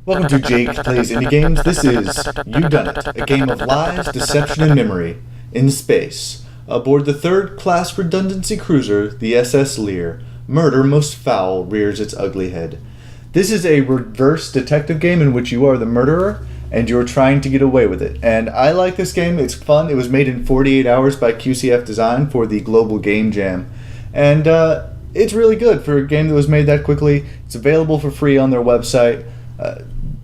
Welcome to Jake Plays Indie Games. This is YouDunnit, a game of lies, deception, and memory in space. Aboard the third-class redundancy cruiser, the SS Lear, murder most foul rears its ugly head. This is a reverse detective game in which you are the murderer, and you're trying to get away with it. And I like this game. It's fun. It was made in 48 hours by QCF Design for the Global Game Jam. And it's really good for a game that was made that quickly. It's available for free on their website.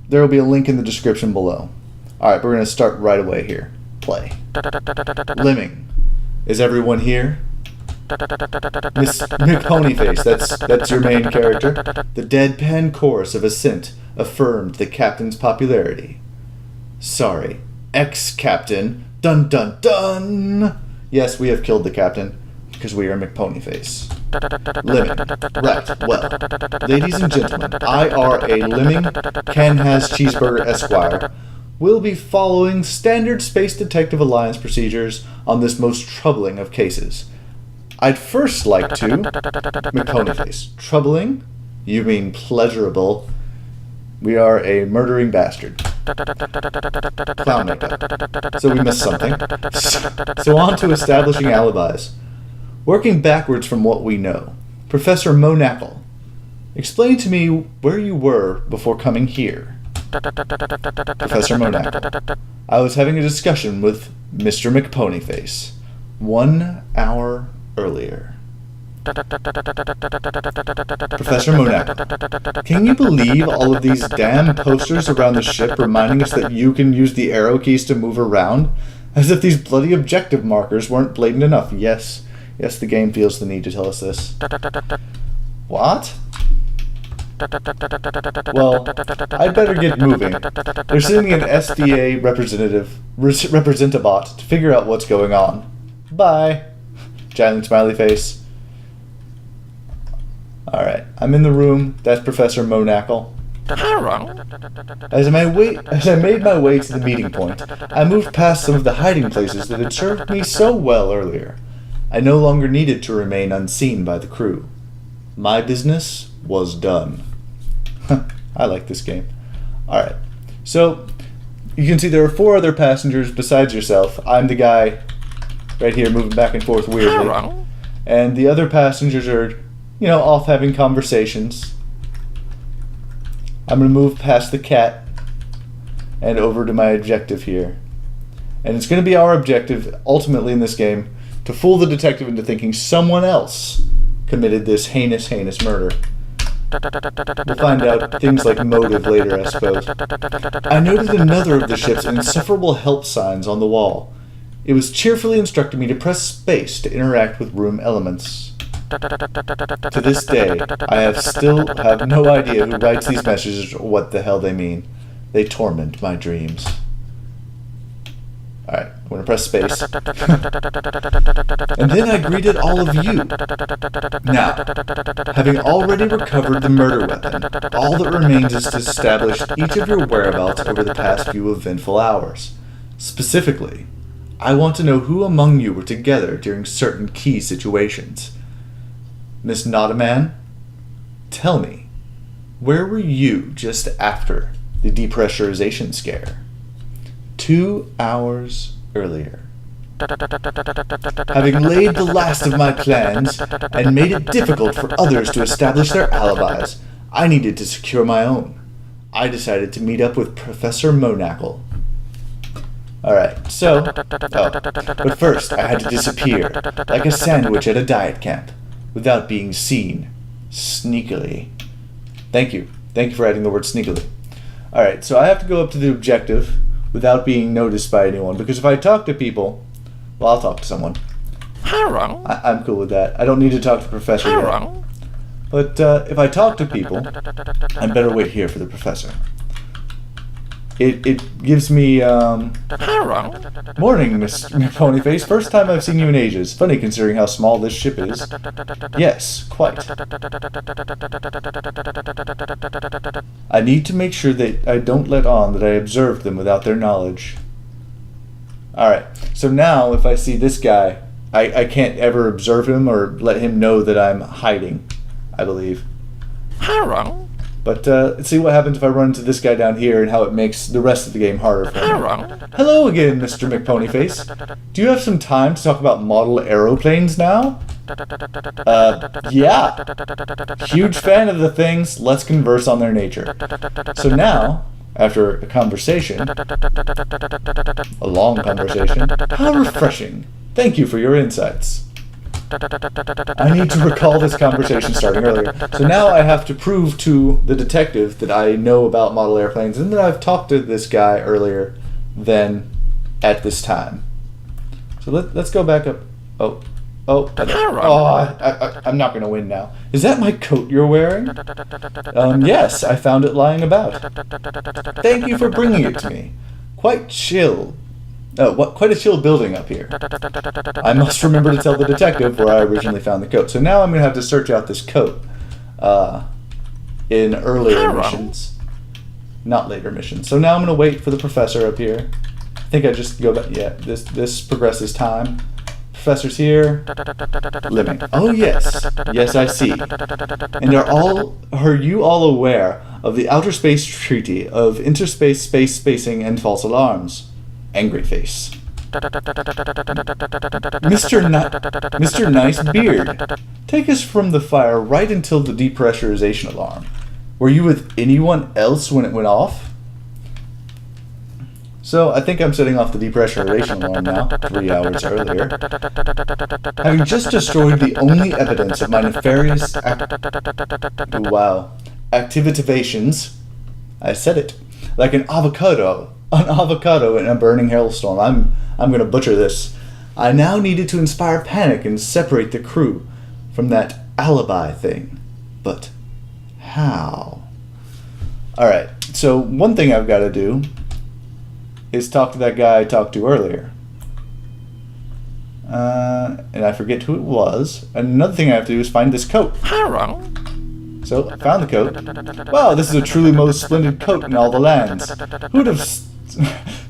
There will be a link in the description below. Alright, we're going to start right away here. Play. Lemming. Is everyone here? Miss Ponyface, that's your main character. The deadpan chorus of assent affirmed the captain's popularity. Sorry, ex-captain. Dun dun dun! Yes, we have killed the captain, because we are McPonyface. Lemming. Right, well, ladies and gentlemen, I.R.A. Lemming, Can-Has Cheeseburger Esquire, will be following standard Space Detective Alliance procedures on this most troubling of cases. I'd first like to... McPonyface. Troubling? You mean pleasurable. We are a murdering bastard. Clown makeup. So we missed something. So on to establishing alibis. Working backwards from what we know. Professor Monackle, explain to me where you were before coming here. Professor Monackle, I was having a discussion with Mr. McPonyface 1 hour earlier. Professor Monackle, can you believe all of these damn posters around the ship reminding us that you can use the arrow keys to move around? As if these bloody objective markers weren't blatant enough. Yes, the game feels the need to tell us this. What? Well, I'd better get moving. They're sending an SDA representative to figure out what's going on. Bye. Giant smiley face. Alright, I'm in the room. That's Professor Monackle. As I made my way to the meeting point, I moved past some of the hiding places that had served me so well earlier. I no longer needed to remain unseen by the crew. My business was done. I like this game. Alright, so you can see there are 4 other passengers besides yourself. I'm the guy right here moving back and forth weirdly. And the other passengers are, off having conversations. I'm going to move past the cat and over to my objective here. And it's going to be our objective, ultimately in this game, to fool the detective into thinking someone else committed this heinous murder. We'll find out things like motive later, I suppose. I noted another of the ship's insufferable help signs on the wall. It was cheerfully instructing me to press space to interact with room elements. To this day, I still have no idea who writes these messages or what the hell they mean. They torment my dreams. Alright, I'm going to press space. And then I greeted all of you. Now, having already recovered the murder weapon, all that remains is to establish each of your whereabouts over the past few eventful hours. Specifically, I want to know who among you were together during certain key situations. Miss Notaman, tell me, where were you just after the depressurization scare? 2 hours earlier. Having laid the last of my plans and made it difficult for others to establish their alibis, I needed to secure my own. I decided to meet up with Professor Monackle. Alright, but first I had to disappear, like a sandwich at a diet camp, without being seen, sneakily. Thank you for adding the word sneakily. Alright, so I have to go up to the objective without being noticed by anyone, because if I talk to people, well, I'll talk to someone. I'm cool with that. I don't need to talk to Professor yet. But if I talk to people, I'd better wait here for the Professor. It gives me, Morning, Miss Ponyface. First time I've seen you in ages. Funny considering how small this ship is. Yes, quite. I need to make sure that I don't let on that I observed them without their knowledge. Alright, so now if I see this guy, I can't ever observe him or let him know that I'm hiding, I believe. But But let's see what happens if I run into this guy down here and how it makes the rest of the game harder for me. Hello again, Mr. McPonyface. Do you have some time to talk about model aeroplanes now? Yeah. Huge fan of the things. Let's converse on their nature. So now, after a conversation, a long conversation, how refreshing. Thank you for your insights. I need to recall this conversation starting earlier. So now I have to prove to the detective that I know about model airplanes and that I've talked to this guy earlier than at this time. So let's go back up. I'm not going to win now. Is that my coat you're wearing? Yes, I found it lying about. Thank you for bringing it to me. Quite chill. Quite a chill building up here. I must remember to tell the detective where I originally found the coat. So now I'm going to have to search out this coat in earlier missions. Not later missions. So now I'm going to wait for the professor up here. I think I just go back. Yeah, this progresses time. Professor's here. Living. Oh, yes. Yes, I see. And are you all aware of the Outer Space Treaty of Interspace Space Spacing and False Alarms? Angry face. Mr. Nice Beard, take us from the fire right until the depressurization alarm. Were you with anyone else when it went off? So, I think I'm setting off the depressurization alarm now, 3 hours earlier. Having just destroyed the only evidence of my nefarious activations. I said it. Like an avocado in a burning hailstorm. I'm going to butcher this. I now needed to inspire panic and separate the crew from that alibi thing. But how? Alright, so one thing I've got to do is talk to that guy I talked to earlier. And I forget who it was. Another thing I have to do is find this coat. So, I found the coat. Wow, this is a truly most splendid coat in all the lands.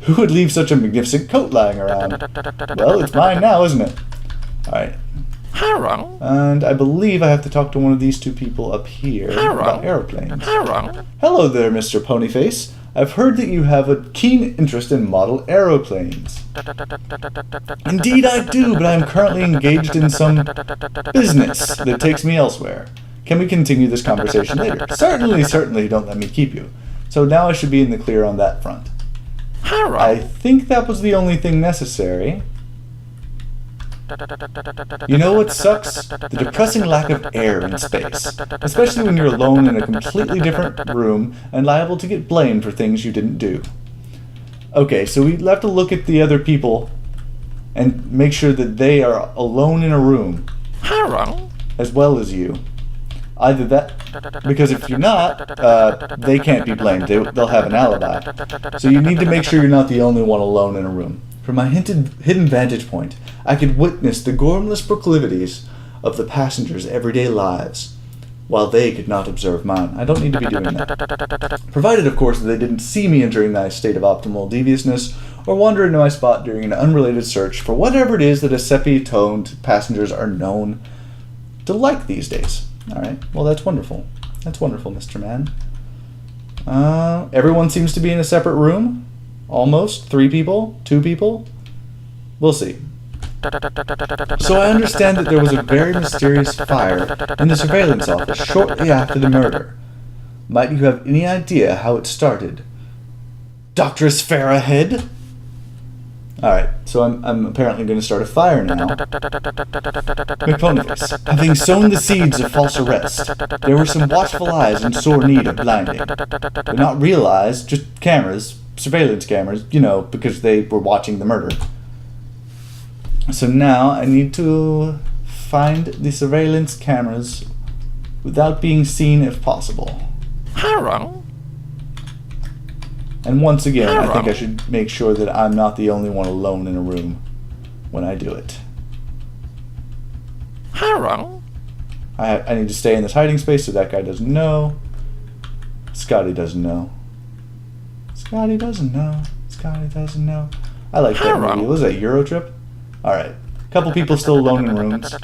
Who would leave such a magnificent coat lying around? Well, it's mine now, isn't it? Alright. And I believe I have to talk to one of these two people up here about aeroplanes. Hello there, Mr. Ponyface. I've heard that you have a keen interest in model aeroplanes. Indeed I do, but I am currently engaged in some business that takes me elsewhere. Can we continue this conversation later? Certainly, don't let me keep you. So now I should be in the clear on that front. I think that was the only thing necessary. You know what sucks? The depressing lack of air in space. Especially when you're alone in a completely different room and liable to get blamed for things you didn't do. Okay, so we have to look at the other people and make sure that they are alone in a room. As well as you. Either that, because if you're not, they can't be blamed. They'll have an alibi. So you need to make sure you're not the only one alone in a room. From my hidden vantage point, I could witness the gormless proclivities of the passengers' everyday lives, while they could not observe mine. I don't need to be doing that. Provided, of course, that they didn't see me entering my state of optimal deviousness, or wander into my spot during an unrelated search for whatever it is that sepia-toned passengers are known to like these days. Alright, well that's wonderful. That's wonderful, Mr. Man. Everyone seems to be in a separate room? Almost? 3 people? 2 people? We'll see. So I understand that there was a very mysterious fire in the surveillance office shortly after the murder. Might you have any idea how it started? Doctress Farrahhead? Alright, so I'm apparently going to start a fire now. McPonyface, having sown the seeds of false arrest, there were some watchful eyes in sore need of blinding. But not realized, just cameras, surveillance cameras, because they were watching the murder. So now I need to find the surveillance cameras without being seen if possible. And once again, I think I should make sure that I'm not the only one alone in a room when I do it. I need to stay in this hiding space so that guy doesn't know. Scotty doesn't know. Scotty doesn't know. I like that movie. Was that Euro Trip? Alright. Couple people still alone in rooms.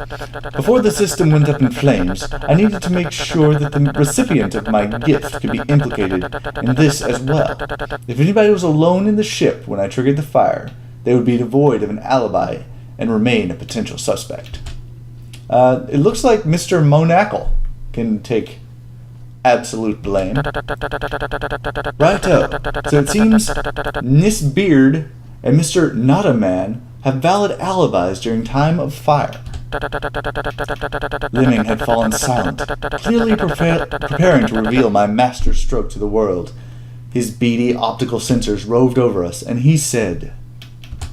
Before the system went up in flames, I needed to make sure that the recipient of my gift could be implicated in this as well. If anybody was alone in the ship when I triggered the fire, they would be devoid of an alibi and remain a potential suspect. It looks like Mr. Monacle can take absolute blame. Righto. So it seems Miss Beard and Mr. Not a Man have valid alibis during time of fire. Lemming had fallen silent, clearly preparing to reveal my master stroke to the world. His beady optical sensors roved over us, and he said,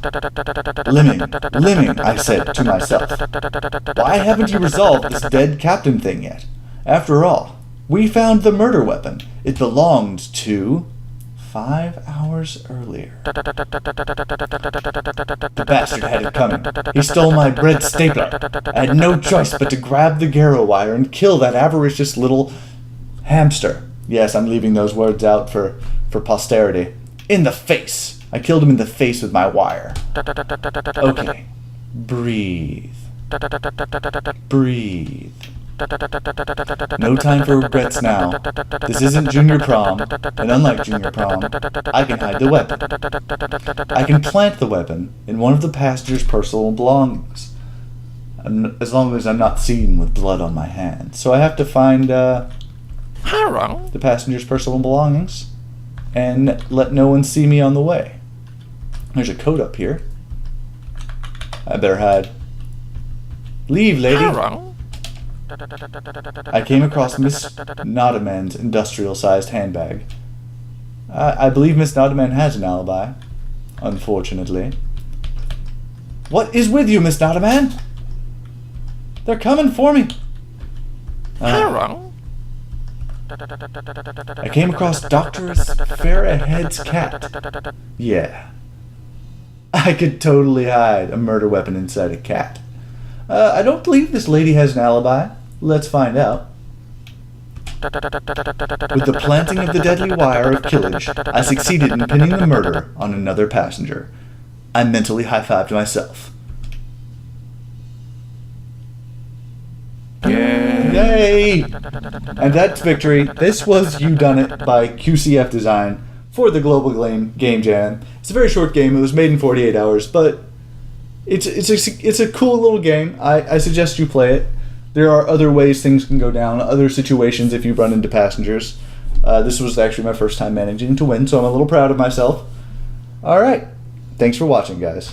Lemming, I said to myself, why haven't you resolved this dead captain thing yet? After all, we found the murder weapon. It belonged to 5 hours earlier. The bastard had it coming. He stole my bread stapler. I had no choice but to grab the Garrow wire and kill that avaricious little hamster. Yes, I'm leaving those words out for posterity. In the face. I killed him in the face with my wire. Okay. Breathe. Breathe. No time for regrets now. This isn't junior prom, and unlike junior prom, I can hide the weapon. I can plant the weapon in one of the passenger's personal belongings, as long as I'm not seen with blood on my hands. So I have to find the passenger's personal belongings and let no one see me on the way. There's a code up here. I better hide. Leave, lady. I came across Miss Notaman's industrial-sized handbag. I believe Miss Notaman has an alibi, unfortunately. What is with you, Miss Notaman? They're coming for me. I came across Dr. Farrahhead's cat. Yeah. I could totally hide a murder weapon inside a cat. I don't believe this lady has an alibi. Let's find out. With the planting of the deadly wire of killage, I succeeded in pinning the murder on another passenger. I mentally high-fived myself. Yay! And that's victory. This was YouDunnit by QCF Design for the Global Game Jam. It's a very short game. It was made in 48 hours, but it's a cool little game. I suggest you play it. There are other ways things can go down, other situations if you run into passengers. This was actually my first time managing to win, so I'm a little proud of myself. Alright, thanks for watching, guys.